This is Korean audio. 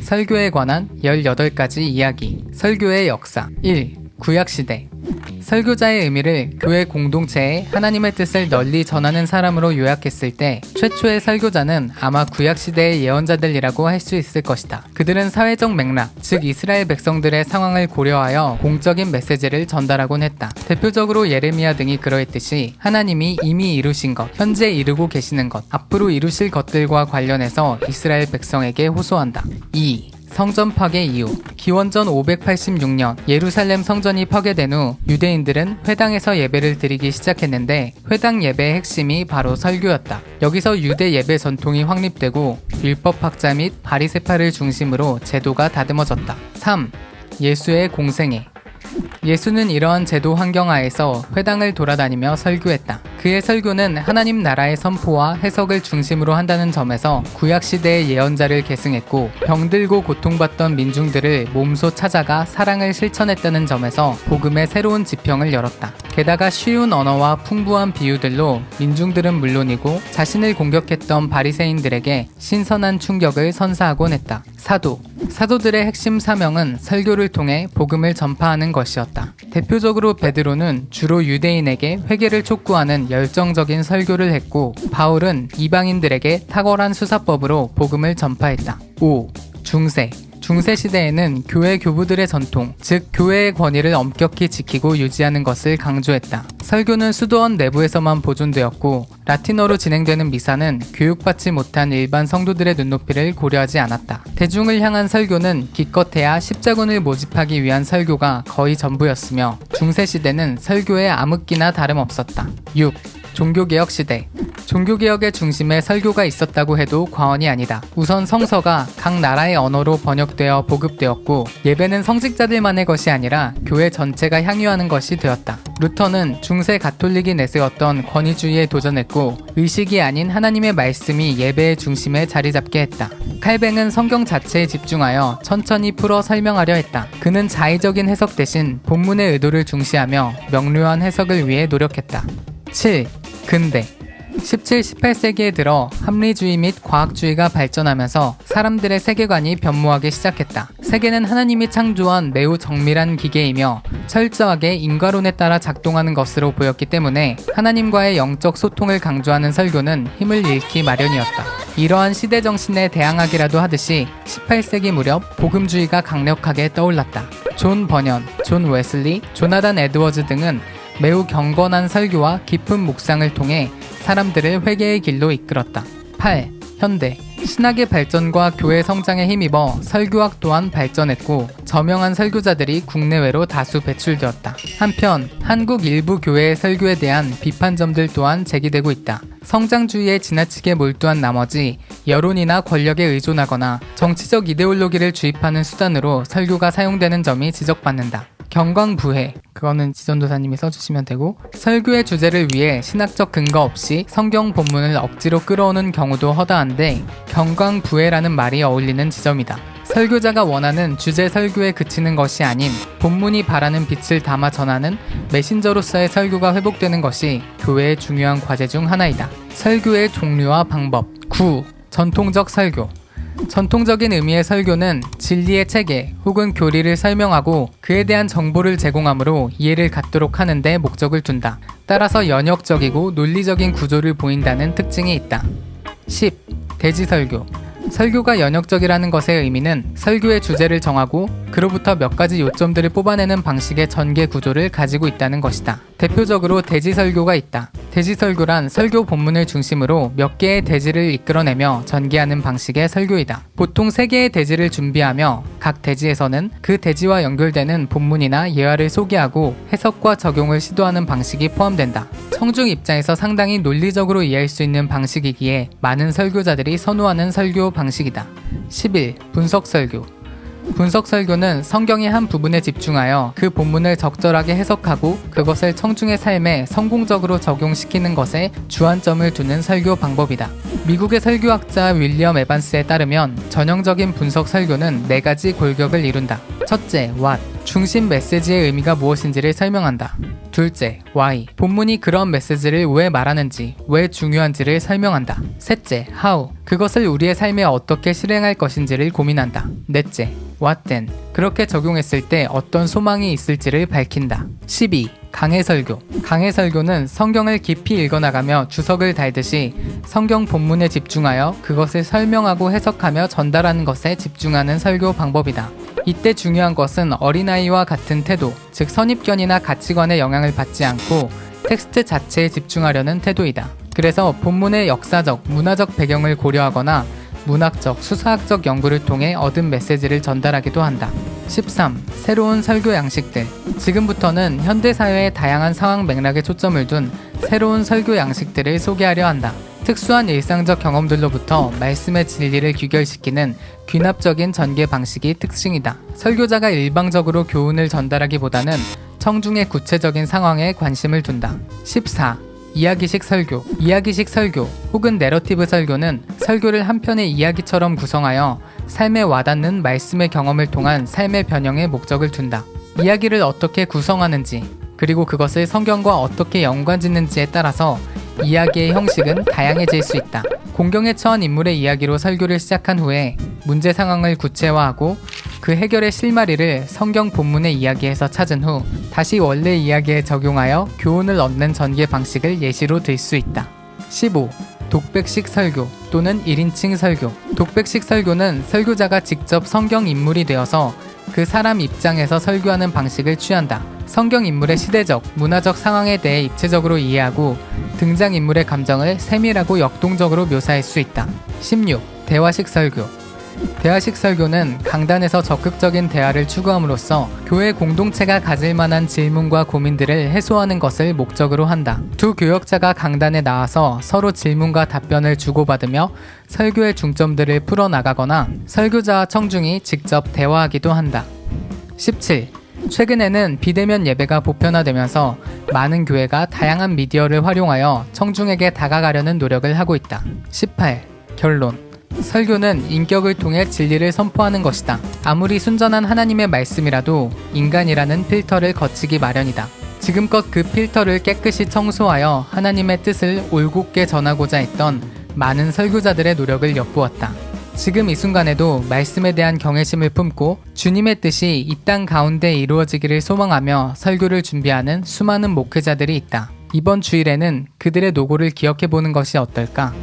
설교에 관한 18가지 이야기. 설교의 역사. 1. 구약시대. 설교자의 의미를 교회 공동체에 하나님의 뜻을 널리 전하는 사람으로 요약했을 때 최초의 설교자는 아마 구약시대의 예언자들이라고 할 수 있을 것이다. 그들은 사회적 맥락, 즉 이스라엘 백성들의 상황을 고려하여 공적인 메시지를 전달하곤 했다. 대표적으로 예레미야 등이 그러했듯이 하나님이 이미 이루신 것, 현재 이루고 계시는 것, 앞으로 이루실 것들과 관련해서 이스라엘 백성에게 호소한다. 2. 성전 파괴 이후. 기원전 586년 예루살렘 성전이 파괴된 후 유대인들은 회당에서 예배를 드리기 시작했는데 회당 예배의 핵심이 바로 설교였다. 여기서 유대 예배 전통이 확립되고 율법학자 및 바리새파를 중심으로 제도가 다듬어졌다. 3. 예수의 공생애. 예수는 이러한 제도 환경 하에서 회당을 돌아다니며 설교했다. 그의 설교는 하나님 나라의 선포와 해석을 중심으로 한다는 점에서 구약시대의 예언자를 계승했고 병들고 고통받던 민중들을 몸소 찾아가 사랑을 실천했다는 점에서 복음의 새로운 지평을 열었다. 게다가 쉬운 언어와 풍부한 비유들로 민중들은 물론이고 자신을 공격했던 바리새인들에게 신선한 충격을 선사하곤 했다. 사도. 사도들의 핵심 사명은 설교를 통해 복음을 전파하는 것이었다. 대표적으로 베드로는 주로 유대인에게 회개를 촉구하는 열정적인 설교를 했고 바울은 이방인들에게 탁월한 수사법으로 복음을 전파했다. 5. 중세. 중세 시대에는 교회 교부들의 전통, 즉 교회의 권위를 엄격히 지키고 유지하는 것을 강조했다. 설교는 수도원 내부에서만 보존되었고 라틴어로 진행되는 미사는 교육받지 못한 일반 성도들의 눈높이를 고려하지 않았다. 대중을 향한 설교는 기껏해야 십자군을 모집하기 위한 설교가 거의 전부였으며 중세 시대는 설교의 암흑기나 다름없었다. 6. 종교개혁 시대. 종교개혁의 중심에 설교가 있었다고 해도 과언이 아니다. 우선 성서가 각 나라의 언어로 번역되어 보급되었고 예배는 성직자들만의 것이 아니라 교회 전체가 향유하는 것이 되었다. 루터는 중세 가톨릭이 내세웠던 권위주의에 도전했고 의식이 아닌 하나님의 말씀이 예배의 중심에 자리 잡게 했다. 칼뱅은 성경 자체에 집중하여 천천히 풀어 설명하려 했다. 그는 자의적인 해석 대신 본문의 의도를 중시하며 명료한 해석을 위해 노력했다. 7. 근대. 17, 18세기에 들어 합리주의 및 과학주의가 발전하면서 사람들의 세계관이 변모하기 시작했다. 세계는 하나님이 창조한 매우 정밀한 기계이며 철저하게 인과론에 따라 작동하는 것으로 보였기 때문에 하나님과의 영적 소통을 강조하는 설교는 힘을 잃기 마련이었다. 이러한 시대 정신에 대항하기라도 하듯이 18세기 무렵 복음주의가 강력하게 떠올랐다. 존 버년, 존 웨슬리, 조나단 에드워즈 등은 매우 경건한 설교와 깊은 묵상을 통해 사람들을 회개의 길로 이끌었다. 8. 현대. 신학의 발전과 교회 성장에 힘입어 설교학 또한 발전했고 저명한 설교자들이 국내외로 다수 배출되었다. 한편 한국 일부 교회의 설교에 대한 비판점들 또한 제기되고 있다. 성장주의에 지나치게 몰두한 나머지 여론이나 권력에 의존하거나 정치적 이데올로기를 주입하는 수단으로 설교가 사용되는 점이 지적받는다. 경광부회, 그거는 지전도사님이 써주시면 되고 설교의 주제를 위해 신학적 근거 없이 성경 본문을 억지로 끌어오는 경우도 허다한데 경광부회라는 말이 어울리는 지점이다. 설교자가 원하는 주제 설교에 그치는 것이 아닌 본문이 바라는 빛을 담아 전하는 메신저로서의 설교가 회복되는 것이 교회의 중요한 과제 중 하나이다. 설교의 종류와 방법. 9. 전통적 설교. 전통적인 의미의 설교는 진리의 체계 혹은 교리를 설명하고 그에 대한 정보를 제공하므로 이해를 갖도록 하는 데 목적을 둔다. 따라서 연역적이고 논리적인 구조를 보인다는 특징이 있다. 10. 대지설교. 설교가 연역적이라는 것의 의미는 설교의 주제를 정하고 그로부터 몇 가지 요점들을 뽑아내는 방식의 전개 구조를 가지고 있다는 것이다. 대표적으로 대지설교가 있다. 대지설교란 설교 본문을 중심으로 몇 개의 대지를 이끌어내며 전개하는 방식의 설교이다. 보통 3개의 대지를 준비하며 각 대지에서는 그 대지와 연결되는 본문이나 예화를 소개하고 해석과 적용을 시도하는 방식이 포함된다. 청중 입장에서 상당히 논리적으로 이해할 수 있는 방식이기에 많은 설교자들이 선호하는 설교 방식이다. 11. 분석설교. 분석설교는 성경의 한 부분에 집중하여 그 본문을 적절하게 해석하고 그것을 청중의 삶에 성공적으로 적용시키는 것에 주안점을 두는 설교 방법이다. 미국의 설교학자 윌리엄 에반스에 따르면 전형적인 분석 설교는 4가지 골격을 이룬다. 첫째, what. 중심 메시지의 의미가 무엇인지를 설명한다. 둘째, why. 본문이 그런 메시지를 왜 말하는지, 왜 중요한지를 설명한다. 셋째, how. 그것을 우리의 삶에 어떻게 실행할 것인지를 고민한다. 넷째, what then. 그렇게 적용했을 때 어떤 소망이 있을지를 밝힌다. 12. 강해 설교. 강해 설교는 성경을 깊이 읽어나가며 주석을 달듯이 성경 본문에 집중하여 그것을 설명하고 해석하며 전달하는 것에 집중하는 설교 방법이다. 이때 중요한 것은 어린아이와 같은 태도, 즉 선입견이나 가치관의 영향을 받지 않고 텍스트 자체에 집중하려는 태도이다. 그래서 본문의 역사적, 문화적 배경을 고려하거나 문학적, 수사학적 연구를 통해 얻은 메시지를 전달하기도 한다. 13. 새로운 설교 양식들. 지금부터는 현대사회의 다양한 상황 맥락에 초점을 둔 새로운 설교 양식들을 소개하려 한다. 특수한 일상적 경험들로부터 말씀의 진리를 귀결시키는 귀납적인 전개 방식이 특징이다. 설교자가 일방적으로 교훈을 전달하기보다는 청중의 구체적인 상황에 관심을 둔다. 14. 이야기식 설교. 이야기식 설교 혹은 내러티브 설교는 설교를 한 편의 이야기처럼 구성하여 삶에 와닿는 말씀의 경험을 통한 삶의 변형에 목적을 둔다. 이야기를 어떻게 구성하는지, 그리고 그것을 성경과 어떻게 연관짓는지에 따라서 이야기의 형식은 다양해질 수 있다. 공경에 처한 인물의 이야기로 설교를 시작한 후에 문제 상황을 구체화하고 그 해결의 실마리를 성경 본문의 이야기에서 찾은 후 다시 원래 이야기에 적용하여 교훈을 얻는 전개 방식을 예시로 들 수 있다. 15. 독백식 설교 또는 1인칭 설교. 독백식 설교는 설교자가 직접 성경 인물이 되어서 그 사람 입장에서 설교하는 방식을 취한다. 성경 인물의 시대적, 문화적 상황에 대해 입체적으로 이해하고 등장인물의 감정을 세밀하고 역동적으로 묘사할 수 있다. 16. 대화식 설교. 대화식 설교는 강단에서 적극적인 대화를 추구함으로써 교회 공동체가 가질 만한 질문과 고민들을 해소하는 것을 목적으로 한다. 두 교역자가 강단에 나와서 서로 질문과 답변을 주고받으며 설교의 중점들을 풀어나가거나 설교자와 청중이 직접 대화하기도 한다. 17. 최근에는 비대면 예배가 보편화되면서 많은 교회가 다양한 미디어를 활용하여 청중에게 다가가려는 노력을 하고 있다. 18. 결론. 설교는 인격을 통해 진리를 선포하는 것이다. 아무리 순전한 하나님의 말씀이라도 인간이라는 필터를 거치기 마련이다. 지금껏 그 필터를 깨끗이 청소하여 하나님의 뜻을 올곧게 전하고자 했던 많은 설교자들의 노력을 엿보았다. 지금 이 순간에도 말씀에 대한 경외심을 품고 주님의 뜻이 이 땅 가운데 이루어지기를 소망하며 설교를 준비하는 수많은 목회자들이 있다. 이번 주일에는 그들의 노고를 기억해보는 것이 어떨까?